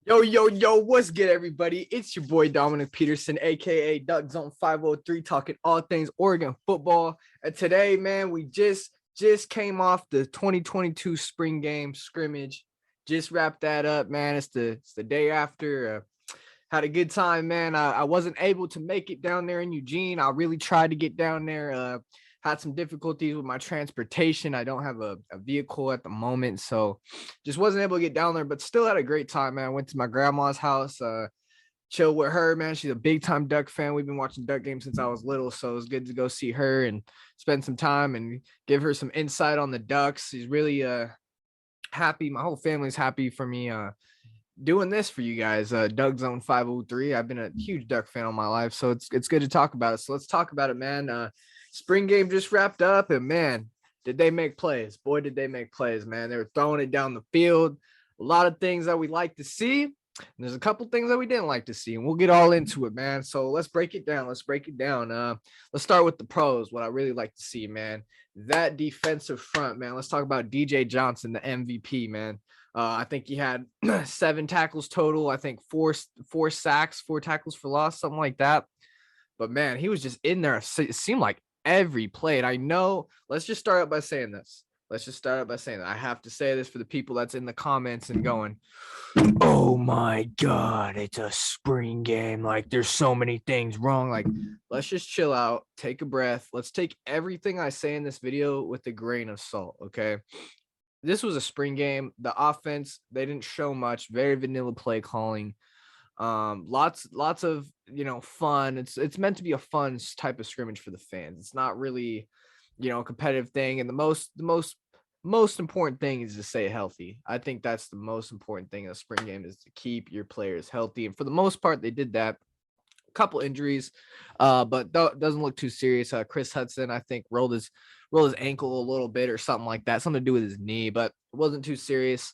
Yo, yo, yo, what's good, everybody? It's your boy Dominic Peterson, aka Duck Zone 503, talking all things Oregon football. And today, man, we just came off the 2022 spring game scrimmage. Just wrapped that up, man. It's the day after. Had a good time, man. I wasn't able to make it down there in Eugene. I really tried to get down there. Had some difficulties with my transportation. I don't have a vehicle at the moment, so just wasn't able to get down there, but still had a great time, man. I went to my grandma's house, chill with her, man. She's a big time Duck fan. We've been watching Duck games since I was little, so it was good to go see her and spend some time and give her some insight on the Ducks. She's really happy. My whole family's happy for me doing this for you guys. Doug Zone 503. I've been a huge Duck fan all my life, so it's good to talk about it. So let's talk about it, man. Spring game just wrapped up, and man, did they make plays? Boy, did they make plays, man. They were throwing it down the field. A lot of things that we like to see. And there's a couple things that we didn't like to see, and we'll get all into it, man. So let's break it down. Let's start with the pros. What I really like to see, man. That defensive front, man. Let's talk about DJ Johnson, the MVP, man. I think he had 7 tackles total. I think four sacks, 4 tackles for loss, something like that. But man, he was just in there. It seemed like every play. And I know. Let's just start out by saying this. I have to say this for the people that's in the comments and going, "Oh my God, it's a spring game. Like, there's so many things wrong." Like, let's just chill out, take a breath. Let's take everything I say in this video with a grain of salt. Okay. This was a spring game. The offense, they didn't show much. Very vanilla play calling. Lots of fun. It's meant to be a fun type of scrimmage for the fans. It's not really a competitive thing. And the most important thing is to stay healthy. I think that's the most important thing in a spring game, is to keep your players healthy. And for the most part, they did that. A couple injuries, but doesn't look too serious. Chris Hudson, I think, rolled his ankle a little bit or something like that, something to do with his knee, but it wasn't too serious.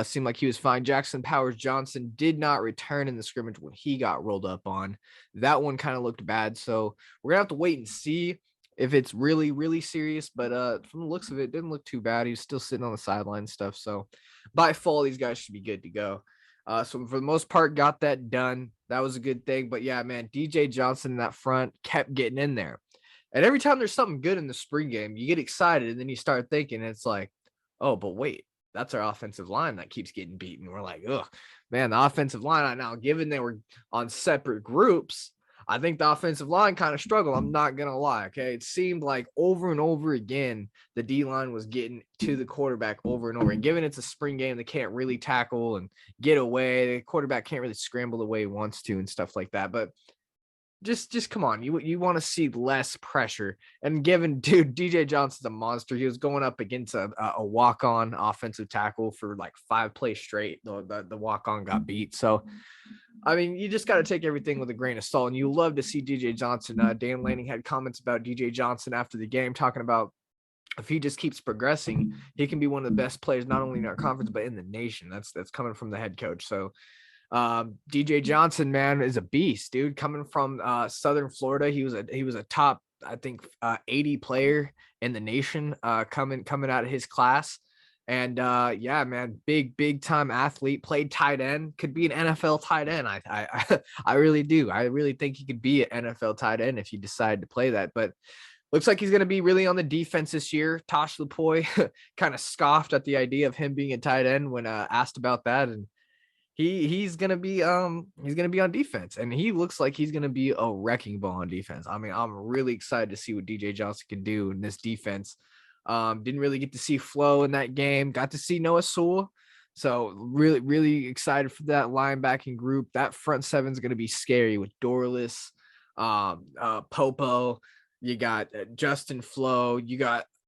Seemed like he was fine. Jackson Powers Johnson did not return in the scrimmage when he got rolled up on. That one kind of looked bad. So we're gonna have to wait and see if it's really, really serious. But from the looks of it, didn't look too bad. He was still sitting on the sideline stuff. So by fall, these guys should be good to go. So for the most part, got that done. That was a good thing. But yeah, man, DJ Johnson in that front kept getting in there. And every time there's something good in the spring game, you get excited, and then you start thinking, it's like, oh, but wait, that's our offensive line that keeps getting beaten. We're like, oh, man, the offensive line. Now, given they were on separate groups, I think the offensive line kind of struggled. I'm not going to lie. Okay. It seemed like over and over again, the D line was getting to the quarterback over and over. And given it's a spring game, they can't really tackle and get away. The quarterback can't really scramble the way he wants to and stuff like that. But just come on. You want to see less pressure. And given, dude, DJ Johnson's a monster. He was going up against a walk-on offensive tackle for like 5 plays straight. The walk-on got beat. So I mean, you just got to take everything with a grain of salt. And you love to see DJ Johnson. Dan Lanning had comments about DJ Johnson after the game, talking about if he just keeps progressing, he can be one of the best players, not only in our conference, but in the nation. That's coming from the head coach. So DJ Johnson, man, is a beast, dude. Coming from Southern Florida, he was a top, I think, 80 player in the nation, coming out of his class. And yeah, man, big time athlete. Played tight end, could be an NFL tight end. I really do. I really think he could be an NFL tight end if he decided to play that. But looks like he's going to be really on the defense this year. Tosh Lupoy kind of scoffed at the idea of him being a tight end when asked about that, and he's gonna be on defense, and he looks like he's gonna be a wrecking ball on defense. I mean, I'm really excited to see what DJ Johnson can do in this defense. Didn't really get to see Flo in that game. Got to see Noah Sewell. So really excited for that linebacking group. That front seven is gonna be scary with Dorless, Popo. You got Justin Flo.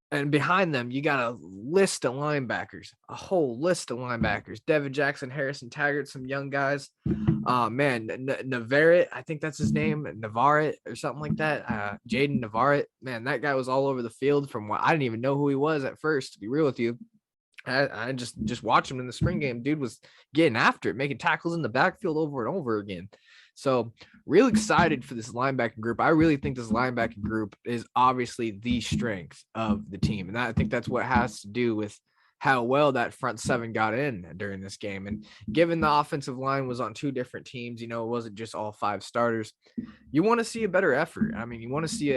And behind them, you got a list of linebackers, a whole list of linebackers. Devin Jackson, Harrison Taggart, some young guys. Man, Navarrete, I think that's his name, Navarrete or something like that. Jaden Navarrete, man, that guy was all over the field. From what I didn't even know who he was at first, to be real with you. I just watched him in the spring game. Dude was getting after it, making tackles in the backfield over and over again. So real excited for this linebacking group. I really think this linebacking group is obviously the strength of the team. And I think that's what has to do with how well that front seven got in during this game. And given the offensive line was on two different teams, it wasn't just all five starters. You want to see a better effort. I mean, you want to see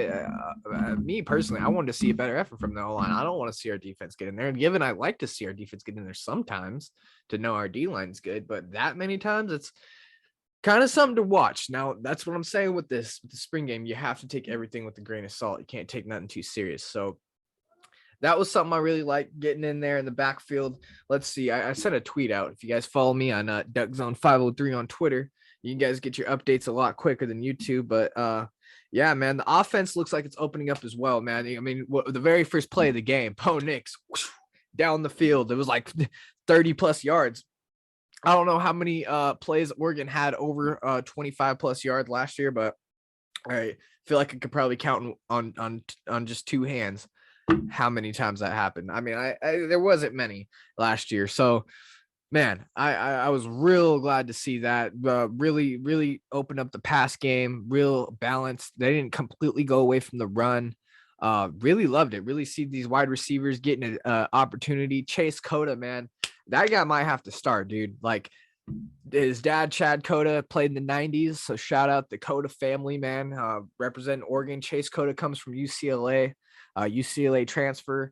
me personally, I wanted to see a better effort from the O-line. I don't want to see our defense get in there. And given I like to see our defense get in there sometimes to know our D-line's good, but that many times it's kind of something to watch. Now, that's what I'm saying with the spring game. You have to take everything with a grain of salt. You can't take nothing too serious. So that was something I really like, getting in there in the backfield. Let's see. I sent a tweet out. If you guys follow me on DuckZone503 on Twitter, you guys get your updates a lot quicker than YouTube. But yeah, man, the offense looks like it's opening up as well, man. I mean, the very first play of the game, Bo Nix down the field, it was like 30 plus yards. I don't know how many plays Oregon had over 25 plus yards last year, but I feel like I could probably count on just two hands how many times that happened. I mean, I there wasn't many last year. So, man, I was real glad to see that. Really opened up the pass game, real balanced. They didn't completely go away from the run. Really loved it. Really see these wide receivers getting an opportunity. Chase Cota, man, that guy might have to start, dude. Like, his dad, Chad Cota, played in the 90s. So shout out the Cota family, man. Representing Oregon. Chase Cota comes from UCLA. UCLA transfer,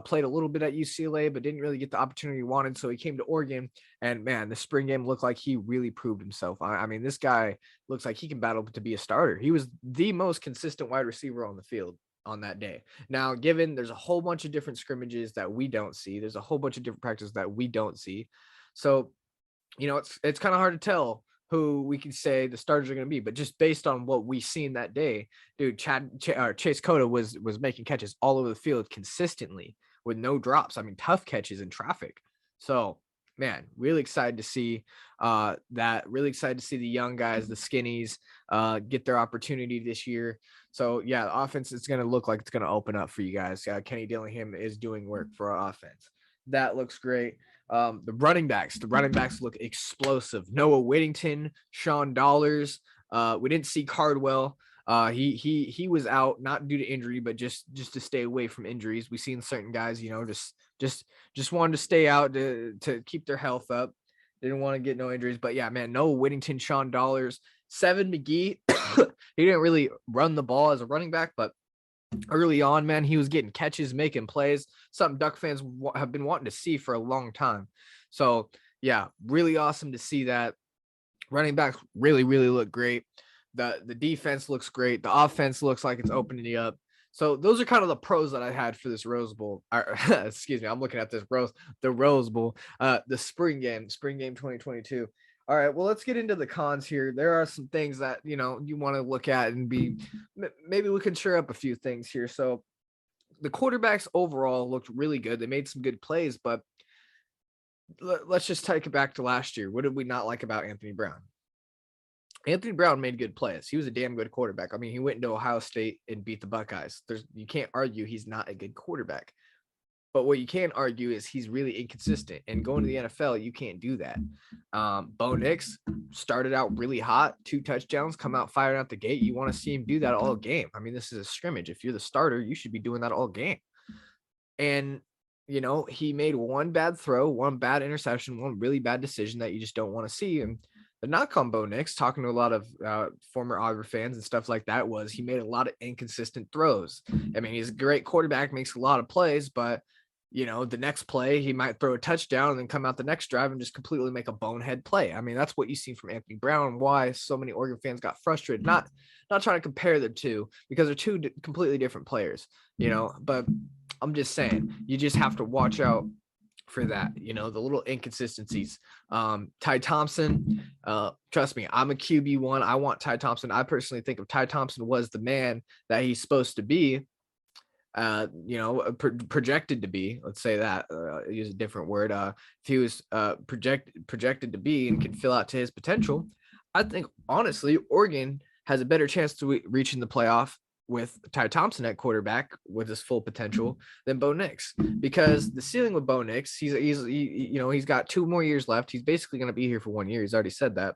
played a little bit at UCLA, but didn't really get the opportunity he wanted. So he came to Oregon, and man, the spring game looked like he really proved himself. I mean, this guy looks like he can battle to be a starter. He was the most consistent wide receiver on the field on that day. Now, given there's a whole bunch of different scrimmages that we don't see, there's a whole bunch of different practices that we don't see. So, it's kind of hard to tell who we can say the starters are going to be, but just based on what we seen that day, dude, Chase Cota was making catches all over the field consistently with no drops. I mean, tough catches in traffic. So, man, really excited to see that. Really excited to see the young guys, the skinnies, get their opportunity this year. So, yeah, the offense is going to look like it's going to open up for you guys. Kenny Dillingham is doing work for our offense. That looks great. The running backs look explosive. Noah Whittington, Sean Dollars. We didn't see Cardwell. He was out, not due to injury, but just to stay away from injuries. We've seen certain guys, just wanted to stay out to keep their health up. Didn't want to get no injuries. But yeah, man, Noah Whittington, Sean Dollars, Seven McGee. He didn't really run the ball as a running back, but early on, man, he was getting catches, making plays, something Duck fans have been wanting to see for a long time. So, yeah, really awesome to see that. Running backs really look great. The defense looks great. The offense looks like it's opening up. So those are kind of the pros that I had for this Rose Bowl. Excuse me, I'm looking at the Rose Bowl, the spring game 2022. All right, well, let's get into the cons here. There are some things that, you want to look at and maybe we can share up a few things here. So the quarterbacks overall looked really good. They made some good plays, but let's just take it back to last year. What did we not like about Anthony Brown? Anthony Brown made good plays. He was a damn good quarterback. I mean, he went into Ohio State and beat the Buckeyes. You can't argue he's not a good quarterback. But what you can argue is he's really inconsistent. And going to the NFL, you can't do that. Bo Nix started out really hot, 2 touchdowns, come out firing out the gate. You want to see him do that all game. I mean, this is a scrimmage. If you're the starter, you should be doing that all game. And, he made one bad throw, one bad interception, one really bad decision that you just don't want to see. And the knock on Bo Nix, talking to a lot of former Auburn fans and stuff like that, was he made a lot of inconsistent throws. I mean, he's a great quarterback, makes a lot of plays, but the next play, he might throw a touchdown and then come out the next drive and just completely make a bonehead play. I mean, that's what you see from Anthony Brown and why so many Oregon fans got frustrated. Not trying to compare the two because they're two completely different players, but I'm just saying you just have to watch out for that, the little inconsistencies. Ty Thompson, trust me, I'm a QB1. I want Ty Thompson. I personally think if Ty Thompson was the man that he's supposed to be, projected to be, let's say that, use a different word. If he was projected to be and can fill out to his potential, I think honestly Oregon has a better chance to reach in the playoff with Ty Thompson at quarterback with his full potential than Bo Nix, because the ceiling with Bo Nix, he's got 2 more years left. He's basically going to be here for 1 year. He's already said that.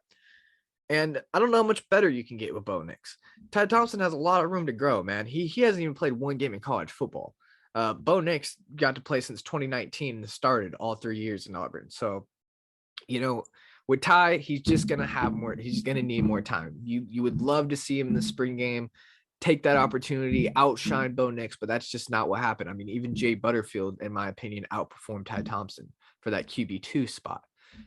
And I don't know how much better you can get with Bo Nix. Ty Thompson has a lot of room to grow, man. He hasn't even played one game in college football. Bo Nix got to play since 2019 and started all 3 years in Auburn. So, with Ty, he's just gonna have more. He's gonna need more time. You would love to see him in the spring game, take that opportunity, outshine Bo Nix, but that's just not what happened. I mean, even Jay Butterfield, in my opinion, outperformed Ty Thompson for that QB2 spot.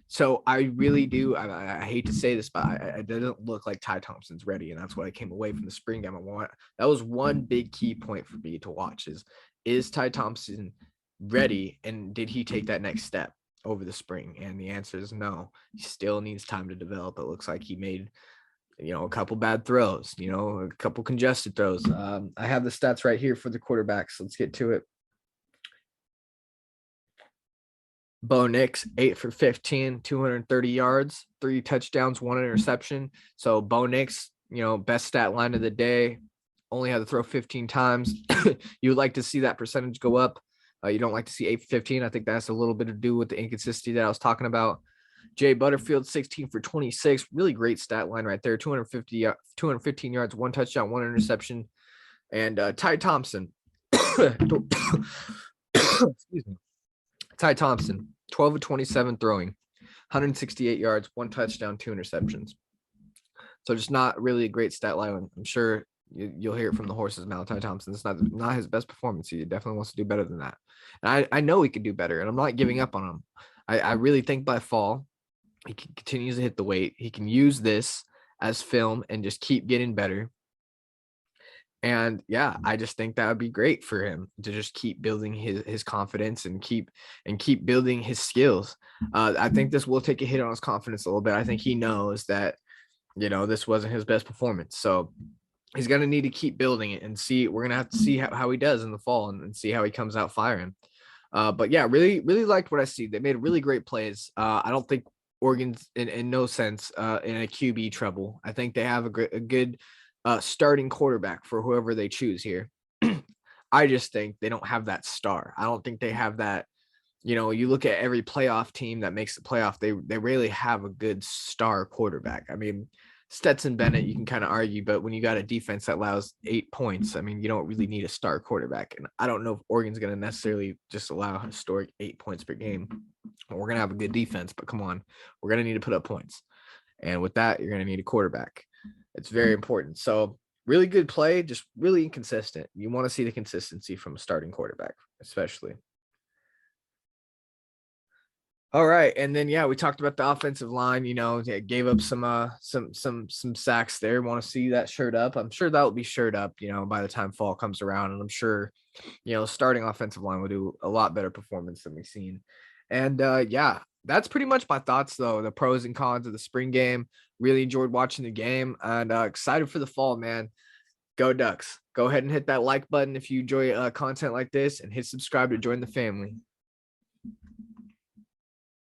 So I really do. I hate to say this, but it doesn't look like Ty Thompson's ready, and that's what I came away from the spring game. That was one big key point for me to watch: is Ty Thompson ready, and did he take that next step over the spring? And the answer is no. He still needs time to develop. It looks like he made a couple bad throws, a couple congested throws. I have the stats right here for the quarterbacks. Let's get to it. Bo Nix, 8 for 15, 230 yards, 3 touchdowns, 1 interception. So Bo Nix, best stat line of the day, only had to throw 15 times. You would like to see that percentage go up. You don't like to see 8 for 15. I think that has a little bit to do with the inconsistency that I was talking about. Jay Butterfield, 16 for 26. Really great stat line right there. 215 yards, 1 touchdown, 1 interception. And Ty Thompson. Excuse me. Ty Thompson, 12 of 27 throwing, 168 yards, 1 touchdown, 2 interceptions. So just not really a great stat line. I'm sure you'll hear it from the horse's mouth. Ty Thompson, it's not his best performance. He definitely wants to do better than that. And I know he could do better, and I'm not giving up on him. I really think by fall, he can continue to hit the weight. He can use this as film and just keep getting better. And yeah, I just think that would be great for him to just keep building his confidence and keep building his skills. I think this will take a hit on his confidence a little bit. I think he knows that, this wasn't his best performance. So he's going to need to keep building it and see. We're going to have to see how he does in the fall and see how he comes out firing. But yeah, really, really liked what I see. They made really great plays. I don't think Oregon's in no sense in a QB trouble. I think they have a good starting quarterback for whoever they choose here. I just think they don't have that star. I don't think they have that. You look at every playoff team that makes the playoff, they rarely have a good star quarterback. I mean, Stetson Bennett, you can kind of argue, but when you got a defense that allows 8 points, I mean, you don't really need a star quarterback. And I don't know if Oregon's going to necessarily just allow a historic 8 points per game. We're going to have a good defense, but come on, we're going to need to put up points. And with that, you're going to need a quarterback. It's very important. So really good play, just really inconsistent. You want to see the consistency from a starting quarterback, especially. All right, and then we talked about the offensive line. They gave up some sacks there. Want to see that shirt up? I'm sure that will be shirt up. By the time fall comes around, and I'm sure, starting offensive line will do a lot better performance than we've seen. And that's pretty much my thoughts, though. The pros and cons of the spring game. Really enjoyed watching the game, and excited for the fall, man. Go Ducks! Go ahead and hit that like button if you enjoy content like this, and hit subscribe to join the family.